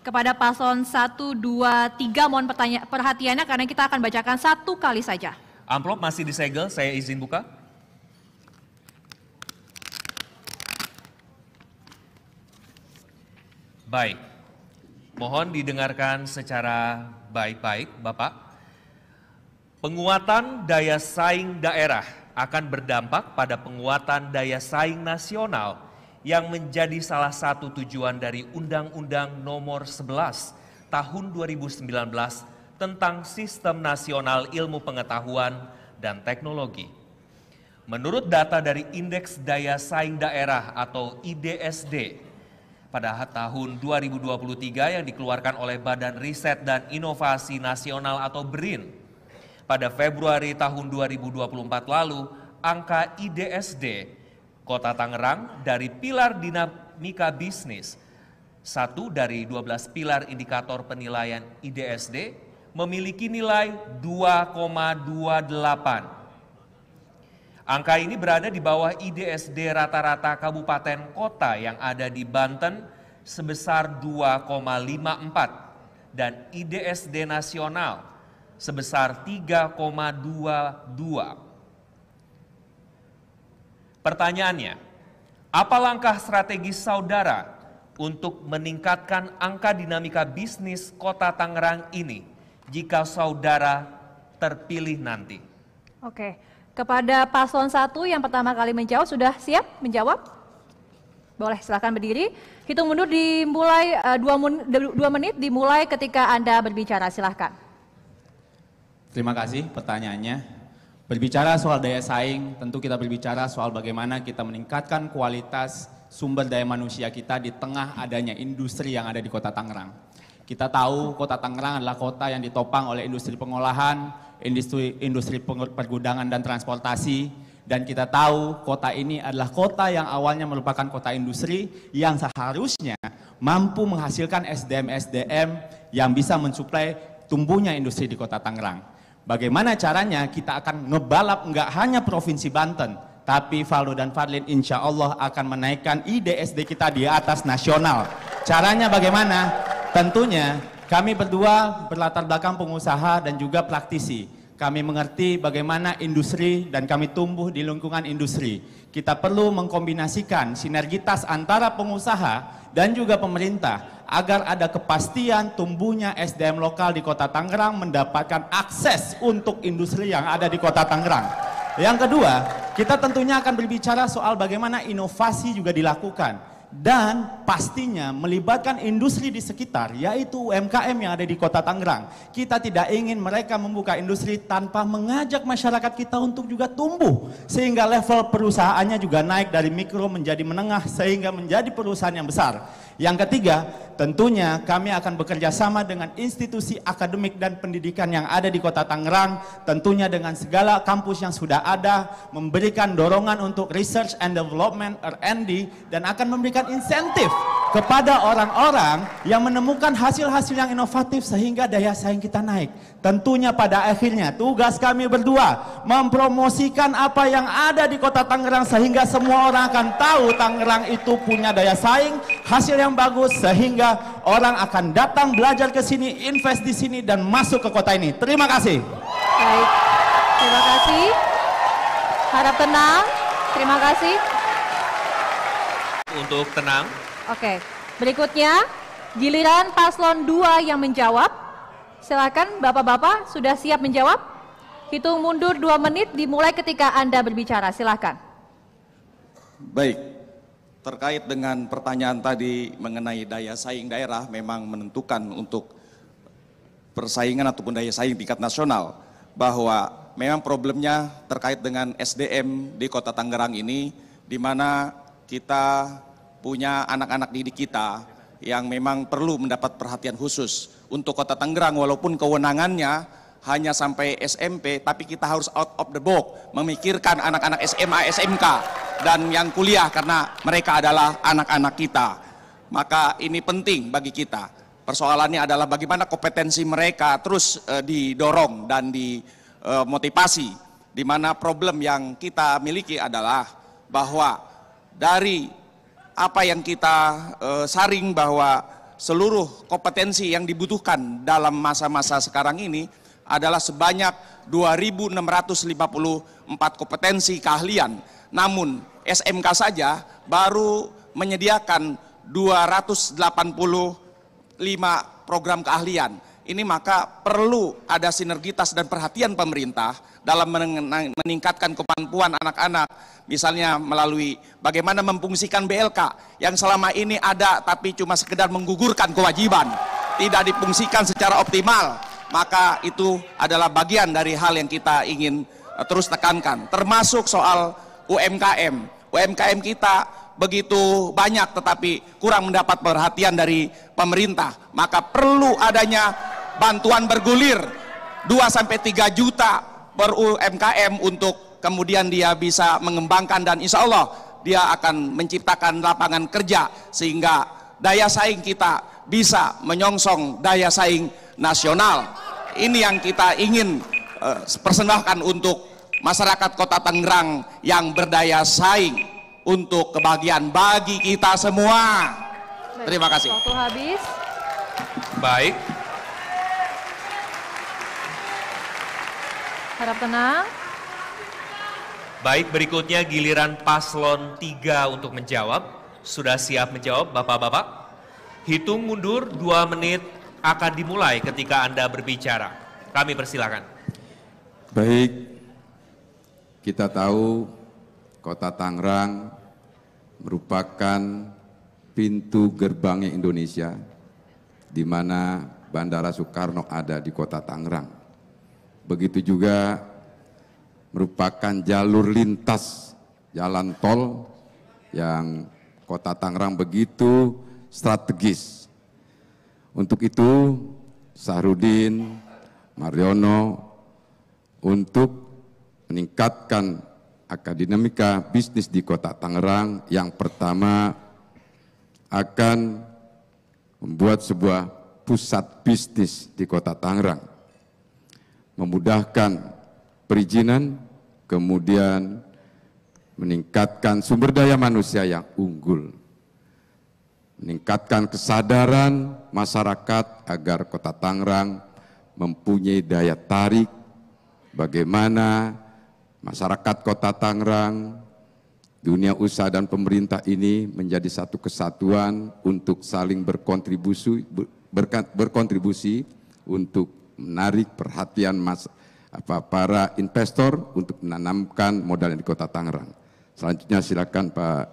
Kepada paslon 1, 2, 3 mohon perhatiannya karena kita akan bacakan satu kali saja. Amplop masih disegel, saya izin buka. Baik, mohon didengarkan secara baik-baik Bapak. Penguatan daya saing daerah akan berdampak pada penguatan daya saing nasional yang menjadi salah satu tujuan dari Undang-Undang Nomor 11 Tahun 2019 tentang Sistem Nasional Ilmu Pengetahuan dan Teknologi. Menurut data dari Indeks Daya Saing Daerah atau IDSD pada tahun 2023 yang dikeluarkan oleh Badan Riset dan Inovasi Nasional atau BRIN, pada Februari tahun 2024 lalu, angka IDSD Kota Tangerang dari pilar dinamika bisnis, satu dari 12 pilar indikator penilaian IDSD, memiliki nilai 2,28. Angka ini berada di bawah IDSD rata-rata kabupaten kota yang ada di Banten sebesar 2,54 dan IDSD nasional sebesar 3,22. Pertanyaannya, apa langkah strategis saudara untuk meningkatkan angka dinamika bisnis Kota Tangerang ini jika saudara terpilih nanti? Oke, kepada paslon 1 yang pertama kali menjawab, sudah siap menjawab? Boleh, silakan berdiri. Hitung mundur dimulai 2 menit dimulai ketika Anda berbicara, silahkan. Terima kasih pertanyaannya. Berbicara soal daya saing, tentu kita berbicara soal bagaimana kita meningkatkan kualitas sumber daya manusia kita di tengah adanya industri yang ada di Kota Tangerang. Kita tahu Kota Tangerang adalah kota yang ditopang oleh industri pengolahan, industri pergudangan dan transportasi, dan kita tahu kota ini adalah kota yang awalnya merupakan kota industri yang seharusnya mampu menghasilkan SDM-SDM yang bisa mensuplai tumbuhnya industri di Kota Tangerang. Bagaimana caranya kita akan ngebalap nggak hanya Provinsi Banten, tapi Valdo dan Fadlin insya Allah akan menaikkan IDSD kita di atas nasional. Caranya bagaimana? Tentunya kami berdua berlatar belakang pengusaha dan juga praktisi. Kami mengerti bagaimana industri dan kami tumbuh di lingkungan industri. Kita perlu mengkombinasikan sinergitas antara pengusaha dan juga pemerintah agar ada kepastian tumbuhnya SDM lokal di Kota Tangerang mendapatkan akses untuk industri yang ada di Kota Tangerang. Yang kedua, kita tentunya akan berbicara soal bagaimana inovasi juga dilakukan dan pastinya melibatkan industri di sekitar, yaitu UMKM yang ada di Kota Tangerang. Kita tidak ingin mereka membuka industri tanpa mengajak masyarakat kita untuk juga tumbuh, sehingga level perusahaannya juga naik dari mikro menjadi menengah sehingga menjadi perusahaan yang besar. Yang ketiga, tentunya kami akan bekerja sama dengan institusi akademik dan pendidikan yang ada di Kota Tangerang, tentunya dengan segala kampus yang sudah ada, memberikan dorongan untuk research and development R&D, dan akan memberikan insentif kepada orang-orang yang menemukan hasil-hasil yang inovatif sehingga daya saing kita naik. Tentunya pada akhirnya tugas kami berdua mempromosikan apa yang ada di Kota Tangerang sehingga semua orang akan tahu Tangerang itu punya daya saing, hasil yang bagus, sehingga orang akan datang belajar ke sini, invest di sini dan masuk ke kota ini. Terima kasih. Baik, terima kasih. Harap tenang. Terima kasih. Untuk tenang. Oke, berikutnya giliran paslon 2 yang menjawab. Silakan Bapak-bapak, sudah siap menjawab? Hitung mundur 2 menit dimulai ketika Anda berbicara, silakan. Baik, terkait dengan pertanyaan tadi mengenai daya saing daerah memang menentukan untuk persaingan ataupun daya saing tingkat nasional, bahwa memang problemnya terkait dengan SDM di Kota Tangerang ini, di mana kita punya anak-anak didik kita yang memang perlu mendapat perhatian khusus. Untuk Kota Tangerang walaupun kewenangannya hanya sampai SMP, tapi kita harus out of the box, memikirkan anak-anak SMA, SMK, dan yang kuliah karena mereka adalah anak-anak kita. Maka ini penting bagi kita. Persoalannya adalah bagaimana kompetensi mereka terus didorong dan dimotivasi. Di mana problem yang kita miliki adalah bahwa dari apa yang kita saring bahwa seluruh kompetensi yang dibutuhkan dalam masa-masa sekarang ini adalah sebanyak 2.654 kompetensi keahlian. Namun SMK saja baru menyediakan 285 program keahlian. Ini maka perlu ada sinergitas dan perhatian pemerintah dalam meningkatkan kemampuan anak-anak, misalnya melalui bagaimana memfungsikan BLK yang selama ini ada tapi cuma sekedar menggugurkan kewajiban, tidak difungsikan secara optimal. Maka itu adalah bagian dari hal yang kita ingin terus tekankan, termasuk soal UMKM. UMKM kita begitu banyak tetapi kurang mendapat perhatian dari pemerintah, maka perlu adanya bantuan bergulir 2-3 juta per UMKM untuk kemudian dia bisa mengembangkan dan insya Allah dia akan menciptakan lapangan kerja sehingga daya saing kita bisa menyongsong daya saing nasional. Ini yang kita ingin persembahkan untuk masyarakat Kota Tangerang yang berdaya saing untuk kebahagiaan bagi kita semua. Terima kasih. Waktu habis. Baik. Harap tenang. Baik, berikutnya giliran paslon 3 untuk menjawab. Sudah siap menjawab Bapak-Bapak? Hitung mundur 2 menit akan dimulai ketika Anda berbicara. Kami persilakan. Baik, kita tahu Kota Tangerang merupakan pintu gerbangnya Indonesia, di mana Bandara Soekarno ada di Kota Tangerang. Begitu juga merupakan jalur lintas jalan tol yang Kota Tangerang begitu strategis. Untuk itu, Sahrudin, Mariono, untuk meningkatkan akademika bisnis di Kota Tangerang, yang pertama akan membuat sebuah pusat bisnis di Kota Tangerang, memudahkan perizinan, kemudian meningkatkan sumber daya manusia yang unggul, meningkatkan kesadaran masyarakat agar Kota Tangerang mempunyai daya tarik, bagaimana masyarakat Kota Tangerang, dunia usaha dan pemerintah ini menjadi satu kesatuan untuk saling berkontribusi untuk menarik perhatian para investor untuk menanamkan modal di Kota Tangerang. Selanjutnya silakan Pak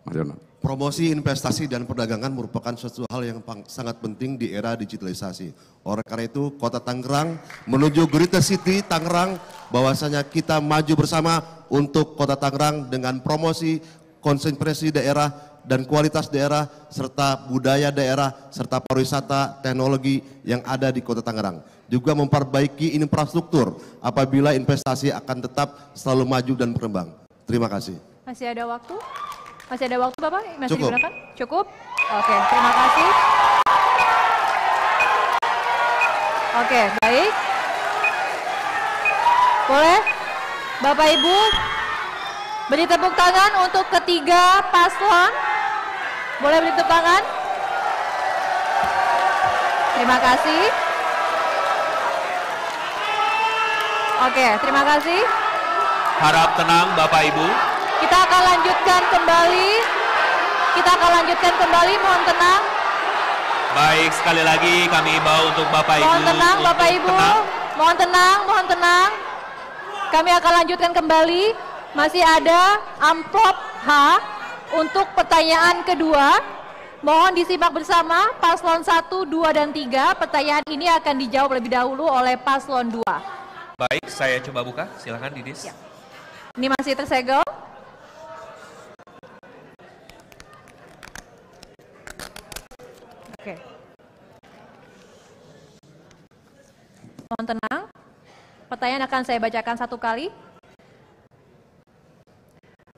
Mariono. Promosi investasi dan perdagangan merupakan suatu hal yang sangat penting di era digitalisasi. Oleh karena itu, Kota Tangerang menuju Greater City Tangerang, bahwasanya kita maju bersama untuk Kota Tangerang dengan promosi konsentrasi daerah dan kualitas daerah serta budaya daerah serta pariwisata teknologi yang ada di Kota Tangerang. Juga memperbaiki infrastruktur apabila investasi akan tetap selalu maju dan berkembang. Terima kasih. Masih ada waktu? Masih ada waktu Bapak? Masih Cukup. digunakan? Cukup? Oke, terima kasih. Oke, baik. Boleh Bapak Ibu beri tepuk tangan untuk ketiga paslon. Boleh beri tepuk tangan? Terima kasih. Oke, terima kasih. Harap tenang Bapak Ibu. Kita akan lanjutkan kembali. Mohon tenang. Baik, sekali lagi kami himbau untuk Bapak Ibu. Mohon tenang Bapak Ibu. Tenang. Mohon tenang. Kami akan lanjutkan kembali. Masih ada amplop H untuk pertanyaan kedua. Mohon disimak bersama paslon 1, 2, dan 3. Pertanyaan ini akan dijawab lebih dahulu oleh paslon 2. Baik, saya coba buka. Silakan Didis. Ya. Ini masih tersegel. Oke. Mohon tenang. Pertanyaan akan saya bacakan satu kali.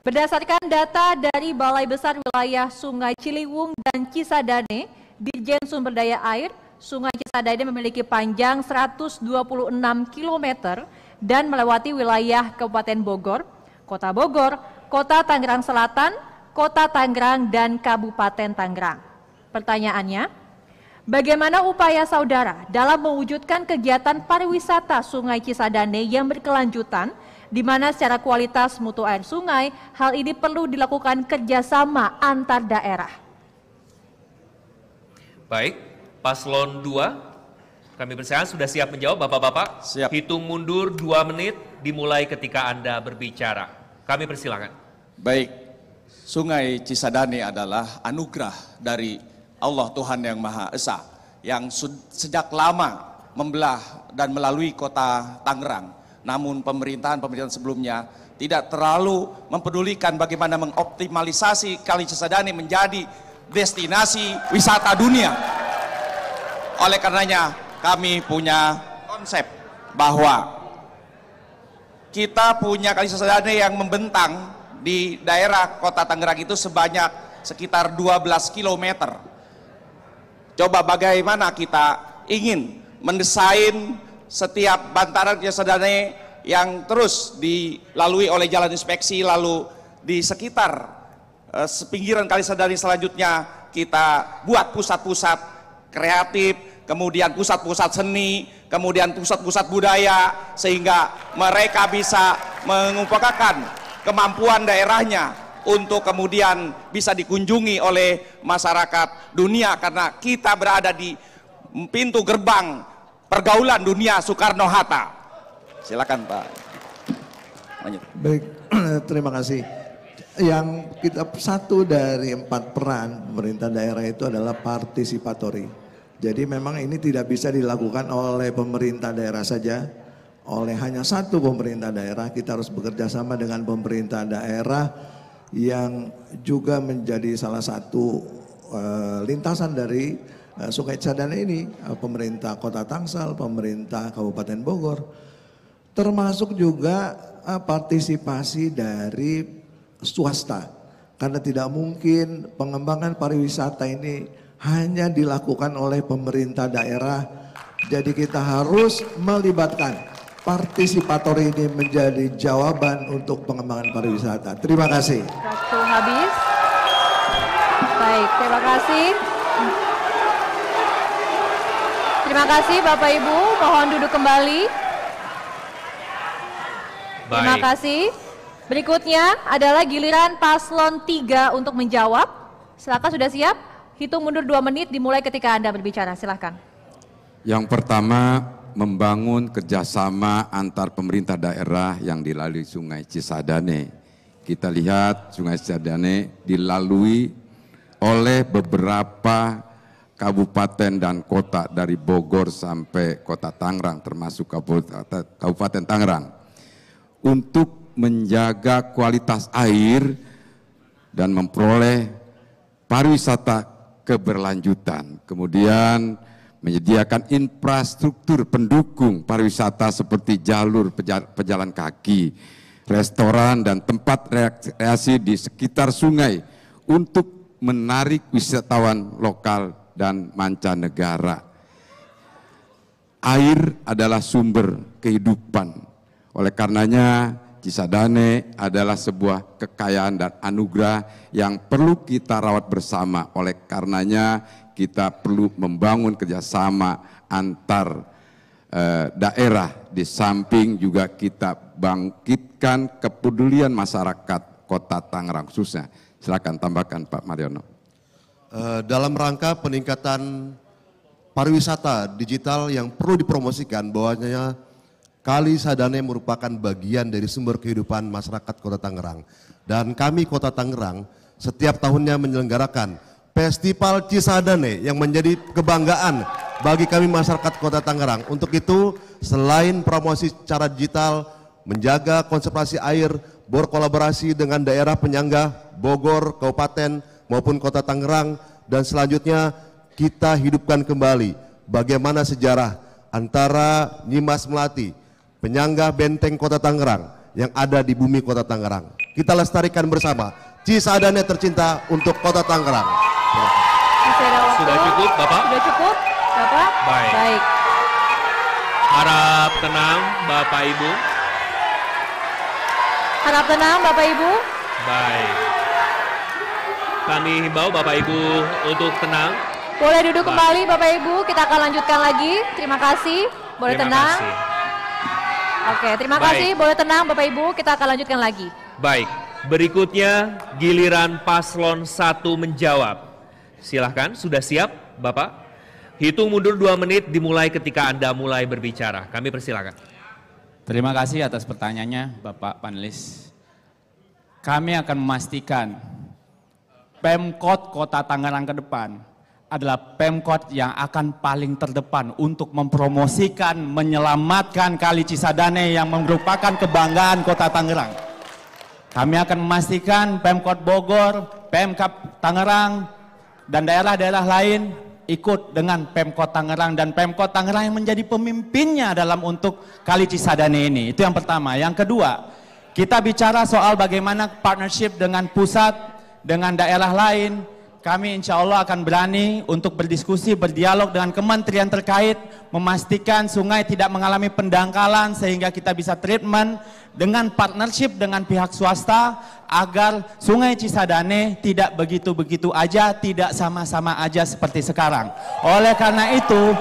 Berdasarkan data dari Balai Besar Wilayah Sungai Ciliwung dan Cisadane, Dirjen Sumber Daya Air, Sungai Cisadane memiliki panjang 126 km dan melewati wilayah Kabupaten Bogor, Kota Tangerang Selatan, Kota Tangerang, dan Kabupaten Tangerang. Pertanyaannya, Bagaimana upaya saudara dalam mewujudkan kegiatan pariwisata Sungai Cisadane yang berkelanjutan, di mana secara kualitas mutu air sungai, hal ini perlu dilakukan kerjasama antar daerah? Baik, Paslon 2, kami persilakan, sudah siap menjawab Bapak-Bapak? Siap. Hitung mundur 2 menit dimulai ketika Anda berbicara. Kami persilakan. Baik, Sungai Cisadane adalah anugerah dari Allah Tuhan Yang Maha Esa yang sejak lama membelah dan melalui kota Tangerang. Namun pemerintahan sebelumnya tidak terlalu mempedulikan bagaimana mengoptimalisasi Kali Cisadane menjadi destinasi wisata dunia. Oleh karenanya kami punya konsep bahwa kita punya Kali Cisadane yang membentang di daerah kota Tangerang itu sebanyak sekitar 12 km. Coba bagaimana kita ingin mendesain setiap bantaran Cisadane yang terus dilalui oleh jalan inspeksi, lalu di sekitar sepinggiran Kali Cisadane selanjutnya kita buat pusat-pusat kreatif, kemudian pusat-pusat seni, kemudian pusat-pusat budaya, sehingga mereka bisa mengumpulkan kemampuan daerahnya untuk kemudian bisa dikunjungi oleh masyarakat dunia, karena kita berada di pintu gerbang pergaulan dunia Soekarno-Hatta. Silakan Pak. Lanjut. Baik, terima kasih. Yang kita satu dari 4 peran pemerintah daerah itu adalah partisipatori. Jadi memang ini tidak bisa dilakukan oleh pemerintah daerah saja, oleh hanya satu pemerintah daerah. Kita harus bekerja sama dengan pemerintah daerah yang juga menjadi salah satu lintasan dari Sungai Cisadane ini, pemerintah Kota Tangsel, pemerintah Kabupaten Bogor, termasuk juga partisipasi dari swasta. Karena tidak mungkin pengembangan pariwisata ini hanya dilakukan oleh pemerintah daerah, jadi kita harus melibatkan. Partisipatori ini menjadi jawaban untuk pengembangan pariwisata. Terima kasih. Waktu habis. Baik, terima kasih. Terima kasih Bapak Ibu, mohon duduk kembali. Terima Baik. kasih. Berikutnya adalah giliran Paslon 3 untuk menjawab. Silakan, sudah siap? Hitung mundur 2 menit dimulai ketika Anda berbicara, silakan. Yang pertama, membangun kerjasama antar pemerintah daerah yang dilalui Sungai Cisadane. Kita lihat Sungai Cisadane dilalui oleh beberapa kabupaten dan kota dari Bogor sampai kota Tangerang, termasuk Kabupaten Tangerang. Untuk menjaga kualitas air dan memperoleh pariwisata keberlanjutan. Kemudian menyediakan infrastruktur pendukung pariwisata seperti jalur pejalan kaki, restoran, dan tempat rekreasi di sekitar sungai untuk menarik wisatawan lokal dan mancanegara. Air adalah sumber kehidupan. Oleh karenanya, Cisadane adalah sebuah kekayaan dan anugerah yang perlu kita rawat bersama. Oleh karenanya, kita perlu membangun kerjasama antar daerah, di samping juga kita bangkitkan kepedulian masyarakat Kota Tangerang khususnya. Silakan tambahkan Pak Mariono. Dalam rangka peningkatan pariwisata digital yang perlu dipromosikan, bahwasanya Kali Cisadane merupakan bagian dari sumber kehidupan masyarakat Kota Tangerang. Dan kami Kota Tangerang setiap tahunnya menyelenggarakan Festival Cisadane yang menjadi kebanggaan bagi kami masyarakat Kota Tangerang. Untuk itu, selain promosi secara digital, menjaga konservasi air, berkolaborasi dengan daerah penyangga Bogor, Kabupaten maupun Kota Tangerang, dan selanjutnya kita hidupkan kembali bagaimana sejarah antara Nyimas Melati, penyangga benteng Kota Tangerang yang ada di bumi Kota Tangerang. Kita lestarikan bersama Cisadane tercinta untuk Kota Tangerang. Sudah cukup, Bapak? Sudah cukup, Bapak? Baik. Harap tenang, Bapak Ibu. Harap tenang, Bapak Ibu. Baik. Kami himbau Bapak Ibu untuk tenang. Boleh duduk kembali Bapak Ibu, kita akan lanjutkan lagi. Terima kasih. Boleh Terima tenang. kasih. Oke, terima Baik. kasih. Boleh tenang Bapak Ibu, kita akan lanjutkan lagi. Baik, berikutnya giliran paslon 1 menjawab. Silahkan, sudah siap Bapak? Hitung mundur 2 menit dimulai ketika Anda mulai berbicara. Kami persilakan. Terima kasih atas pertanyaannya Bapak panelis. Kami akan memastikan Pemkot Kota Tangerang ke depan adalah Pemkot yang akan paling terdepan untuk mempromosikan, menyelamatkan Kali Cisadane yang merupakan kebanggaan Kota Tangerang. Kami akan memastikan Pemkot Bogor, Pemkap Tangerang, dan daerah-daerah lain ikut dengan Pemkot Tangerang, dan Pemkot Tangerang yang menjadi pemimpinnya dalam untuk Kali Cisadane ini. Itu yang pertama. Yang kedua, kita bicara soal bagaimana partnership dengan pusat, dengan daerah lain. Kami insya Allah akan berani untuk berdiskusi, berdialog dengan kementerian terkait, memastikan sungai tidak mengalami pendangkalan sehingga kita bisa treatment dengan partnership dengan pihak swasta agar sungai Cisadane tidak begitu-begitu aja, tidak sama-sama aja seperti sekarang. Oleh karena itu,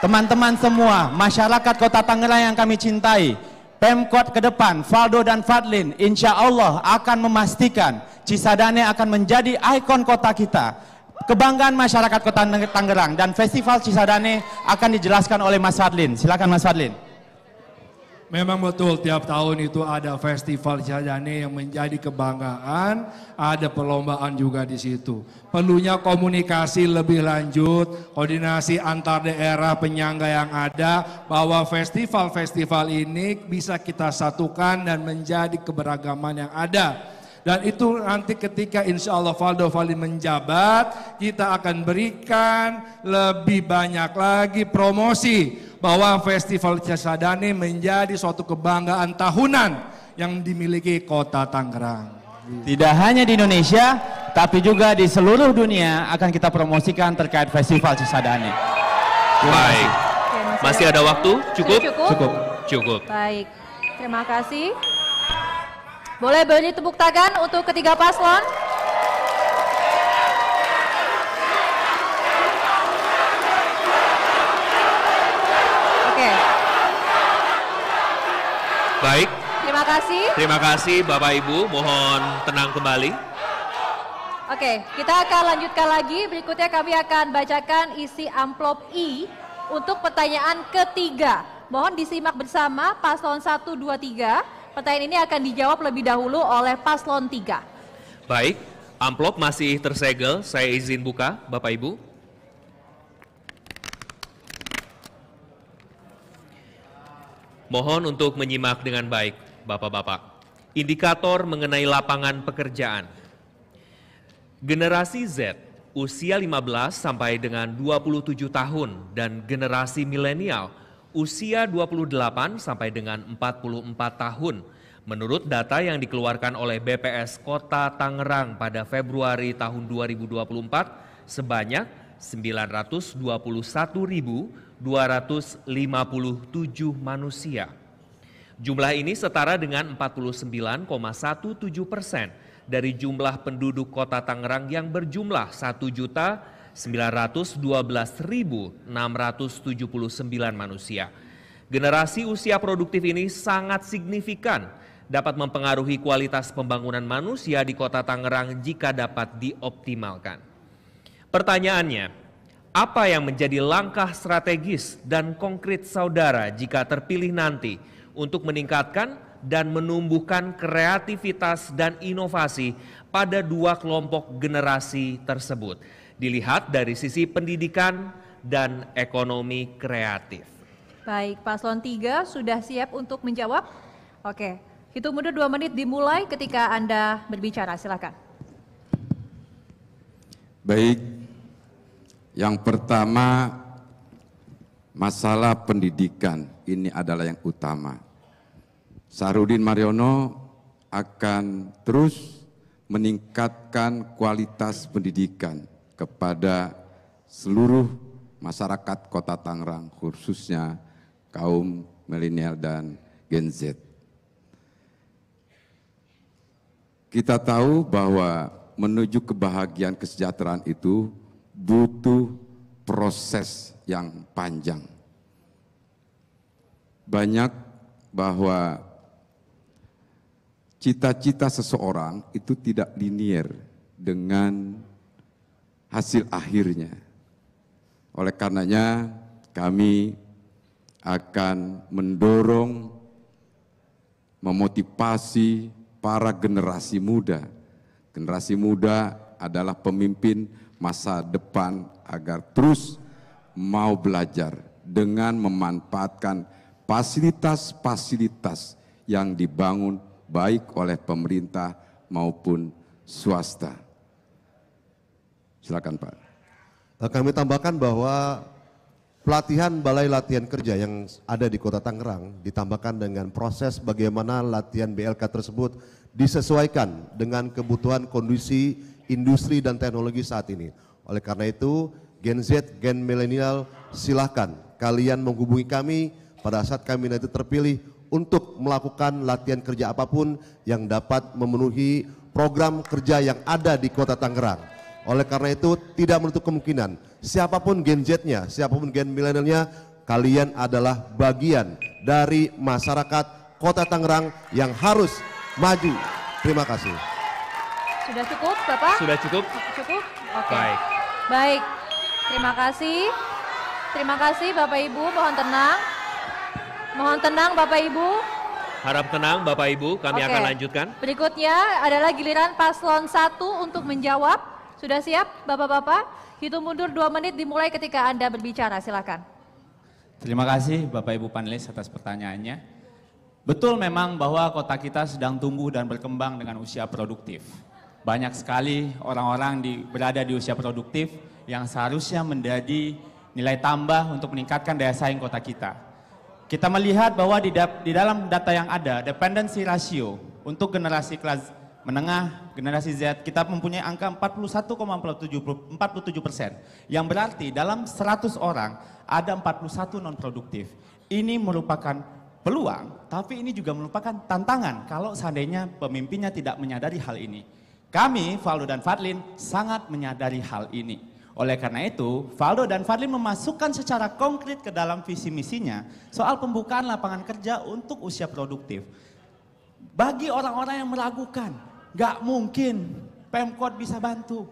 teman-teman semua, masyarakat Kota Tangerang yang kami cintai, Pemkot ke depan, Faldo dan Fadlin, insya Allah akan memastikan Cisadane akan menjadi ikon kota kita, kebanggaan masyarakat Kota Tangerang, dan Festival Cisadane akan dijelaskan oleh Mas Fadlin. Silakan Mas Fadlin. Memang betul tiap tahun itu ada Festival Cisadane yang menjadi kebanggaan, ada perlombaan juga di situ. Perlunya komunikasi lebih lanjut, koordinasi antar daerah penyangga yang ada, bahwa festival-festival ini bisa kita satukan dan menjadi keberagaman yang ada. Dan itu nanti ketika insya Allah Faldo Fadlin menjabat, kita akan berikan lebih banyak lagi promosi bahwa Festival Cisadane menjadi suatu kebanggaan tahunan yang dimiliki Kota Tangerang. Tidak hanya di Indonesia, tapi juga di seluruh dunia akan kita promosikan terkait Festival Cisadane. Baik, masih ada waktu? Cukup? Cukup? Cukup. Baik, terima kasih. Boleh beri tepuk tangan untuk ketiga paslon. Oke. Baik, Terima kasih. terima kasih Bapak Ibu, mohon tenang kembali. Oke, kita akan lanjutkan lagi. Berikutnya kami akan bacakan isi amplop I untuk pertanyaan ketiga. Mohon disimak bersama paslon 1, 2, 3. Pertanyaan ini akan dijawab lebih dahulu oleh paslon 3. Baik, amplop masih tersegel, saya izin buka Bapak Ibu. Mohon untuk menyimak dengan baik Bapak-Bapak. Indikator mengenai lapangan pekerjaan. Generasi Z usia 15 sampai dengan 27 tahun dan generasi milenial usia 28 sampai dengan 44 tahun. Menurut data yang dikeluarkan oleh BPS Kota Tangerang pada Februari tahun 2024 sebanyak 921.257 manusia. Jumlah ini setara dengan 49,17% dari jumlah penduduk Kota Tangerang yang berjumlah 1.912.679 manusia. Generasi usia produktif ini sangat signifikan, dapat mempengaruhi kualitas pembangunan manusia di Kota Tangerang jika dapat dioptimalkan. Pertanyaannya, apa yang menjadi langkah strategis dan konkret saudara jika terpilih nanti untuk meningkatkan dan menumbuhkan kreativitas dan inovasi pada dua kelompok generasi tersebut? Dilihat dari sisi pendidikan dan ekonomi kreatif. Baik, paslon 3 sudah siap untuk menjawab? Oke, hitung mundur 2 menit dimulai ketika Anda berbicara, silakan. Baik, yang pertama masalah pendidikan ini adalah yang utama. Sahrudin Mariono akan terus meningkatkan kualitas pendidikan kepada seluruh masyarakat Kota Tangerang, khususnya kaum milenial dan Gen Z. Kita tahu bahwa menuju kebahagiaan kesejahteraan itu butuh proses yang panjang. Banyak bahwa cita-cita seseorang itu tidak linear dengan hasil akhirnya. Oleh karenanya kami akan mendorong, memotivasi para generasi muda. Generasi muda adalah pemimpin masa depan agar terus mau belajar dengan memanfaatkan fasilitas-fasilitas yang dibangun baik oleh pemerintah maupun swasta. Silakan Pak. Kami tambahkan bahwa pelatihan Balai Latihan Kerja yang ada di Kota Tangerang ditambahkan dengan proses bagaimana latihan BLK tersebut disesuaikan dengan kebutuhan kondisi industri dan teknologi saat ini. Oleh karena itu, Gen Z, Gen Milenial, silahkan kalian menghubungi kami pada saat kami nanti terpilih untuk melakukan latihan kerja apapun yang dapat memenuhi program kerja yang ada di Kota Tangerang. Oleh karena itu tidak menutup kemungkinan siapapun Gen Z-nya, siapapun Gen Milenialnya, kalian adalah bagian dari masyarakat Kota Tangerang yang harus maju. Terima kasih. Sudah cukup Bapak? Sudah cukup? Cukup? Oke. Baik. Baik, terima kasih. Terima kasih Bapak Ibu, mohon tenang. Mohon tenang Bapak Ibu. Harap tenang Bapak Ibu, kami Oke. akan lanjutkan. Berikutnya adalah giliran paslon 1 untuk menjawab. Sudah siap Bapak-Bapak? Hitung mundur 2 menit dimulai ketika Anda berbicara, silakan. Terima kasih Bapak Ibu panelis atas pertanyaannya. Betul memang bahwa kota kita sedang tumbuh dan berkembang dengan usia produktif. Banyak sekali orang-orang berada di usia produktif yang seharusnya menjadi nilai tambah untuk meningkatkan daya saing kota kita. Kita melihat bahwa di dalam data yang ada, dependency ratio untuk generasi kelas menengah, generasi Z, kita mempunyai angka 41,47%. Yang berarti dalam 100 orang ada 41 non produktif. Ini merupakan peluang, tapi ini juga merupakan tantangan kalau seandainya pemimpinnya tidak menyadari hal ini. Kami, Valdo dan Fadlin, sangat menyadari hal ini. Oleh karena itu, Valdo dan Fadlin memasukkan secara konkret ke dalam visi misinya soal pembukaan lapangan kerja untuk usia produktif. Bagi orang-orang yang meragukan, gak mungkin Pemkot bisa bantu.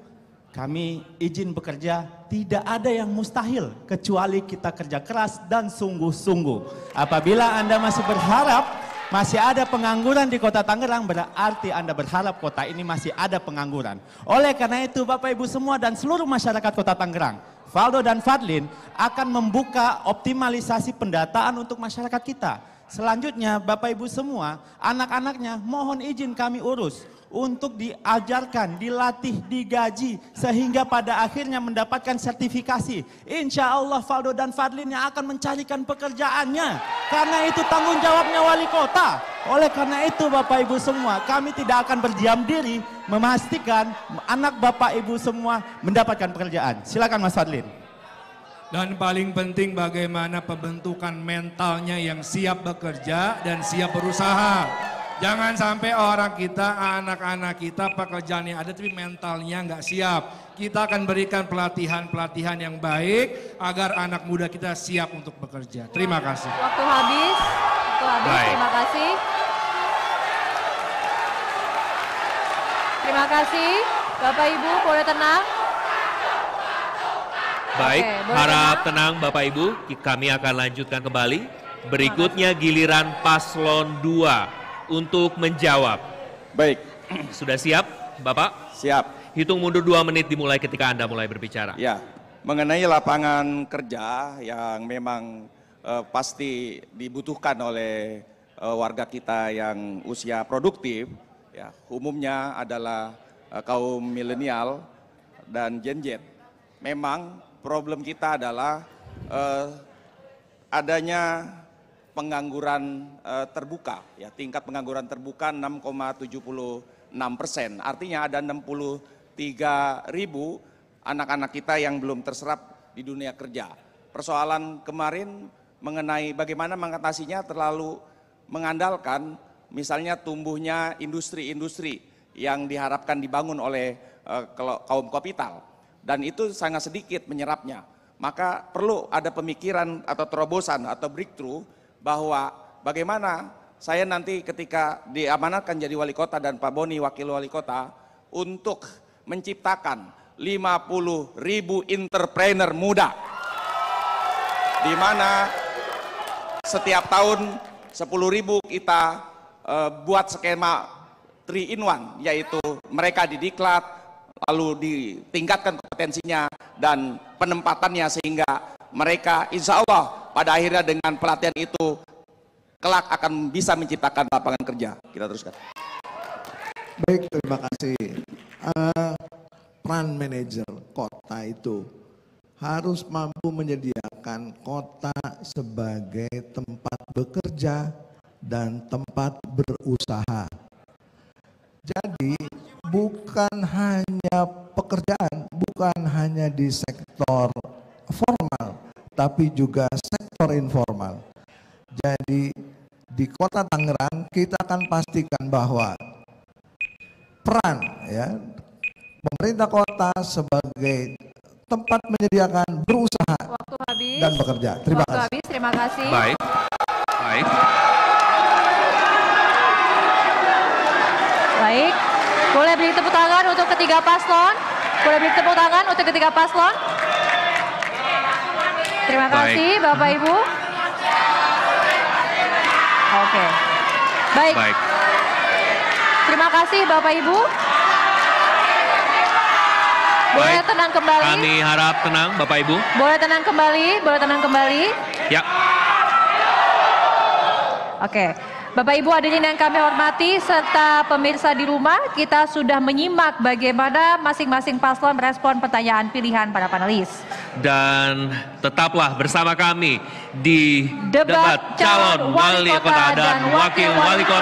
Kami izin bekerja, tidak ada yang mustahil kecuali kita kerja keras dan sungguh-sungguh. Apabila Anda masih berharap masih ada pengangguran di Kota Tangerang, berarti Anda berharap kota ini masih ada pengangguran. Oleh karena itu Bapak Ibu semua dan seluruh masyarakat Kota Tangerang, Valdo dan Fadlin akan membuka optimalisasi pendataan untuk masyarakat kita. Selanjutnya Bapak Ibu semua, anak-anaknya mohon izin kami urus untuk diajarkan, dilatih, digaji sehingga pada akhirnya mendapatkan sertifikasi. Insya Allah Valdo dan Fadlin yang akan mencarikan pekerjaannya karena itu tanggung jawabnya wali kota. Oleh karena itu Bapak Ibu semua, kami tidak akan berdiam diri memastikan anak Bapak Ibu semua mendapatkan pekerjaan. Silakan Mas Fadlin. Dan paling penting bagaimana pembentukan mentalnya yang siap bekerja dan siap berusaha. Jangan sampai orang kita, anak-anak kita pekerjaan yang ada tapi mentalnya nggak siap. Kita akan berikan pelatihan-pelatihan yang baik agar anak muda kita siap untuk bekerja. Terima kasih. Waktu habis, Baik. terima kasih. Terima kasih, Bapak Ibu boleh tenang. Baik, Oke, boleh harap tenang Bapak Ibu, kami akan lanjutkan kembali. Berikutnya giliran paslon 2 untuk menjawab. Baik, Sudah siap Bapak? siap. Hitung mundur 2 menit dimulai ketika Anda mulai berbicara. Ya, mengenai lapangan kerja yang memang pasti dibutuhkan oleh warga kita yang usia produktif, ya umumnya adalah kaum milenial dan Gen Z. Memang problem kita adalah adanya pengangguran terbuka, ya tingkat pengangguran terbuka 6,76%. Artinya ada 63.000 anak-anak kita yang belum terserap di dunia kerja. Persoalan kemarin mengenai bagaimana mengatasinya terlalu mengandalkan misalnya tumbuhnya industri-industri yang diharapkan dibangun oleh kaum kapital. Dan itu sangat sedikit menyerapnya. maka perlu ada pemikiran atau terobosan atau breakthrough bahwa bagaimana saya nanti ketika diamanatkan jadi wali kota dan Pak Boni wakil wali kota untuk menciptakan 50.000 entrepreneur muda, di mana setiap tahun 10.000 kita buat skema 3 in 1, yaitu mereka didiklat, lalu ditingkatkan kompetensinya dan penempatannya sehingga mereka insya Allah pada akhirnya dengan pelatihan itu kelak akan bisa menciptakan lapangan kerja. Kita teruskan. Baik, terima kasih. Peran manajer kota itu harus mampu menyediakan kota sebagai tempat bekerja dan tempat berusaha. Jadi bukan hanya pekerjaan, bukan hanya di sektor formal, tapi juga sektor informal. Jadi di Kota Tangerang kita akan pastikan bahwa peran ya pemerintah kota sebagai tempat menyediakan berusaha Waktu habis. dan bekerja. Terima Waktu kasih. habis, terima kasih. Baik. Baik. Baik. Boleh beri tepuk tangan untuk ketiga paslon. Boleh beri tepuk tangan untuk ketiga paslon. Terima kasih Bapak Ibu. Oke. Baik. Baik. Terima kasih Bapak Ibu. Boleh Baik. tenang kembali. Kami harap tenang Bapak Ibu. Boleh tenang kembali, boleh tenang kembali. Ya. Oke. Bapak Ibu hadirin yang kami hormati serta pemirsa di rumah, kita sudah menyimak bagaimana masing-masing paslon merespon pertanyaan pilihan para panelis. Dan tetaplah bersama kami di Debat debat calon wali kota dan wakil wali kota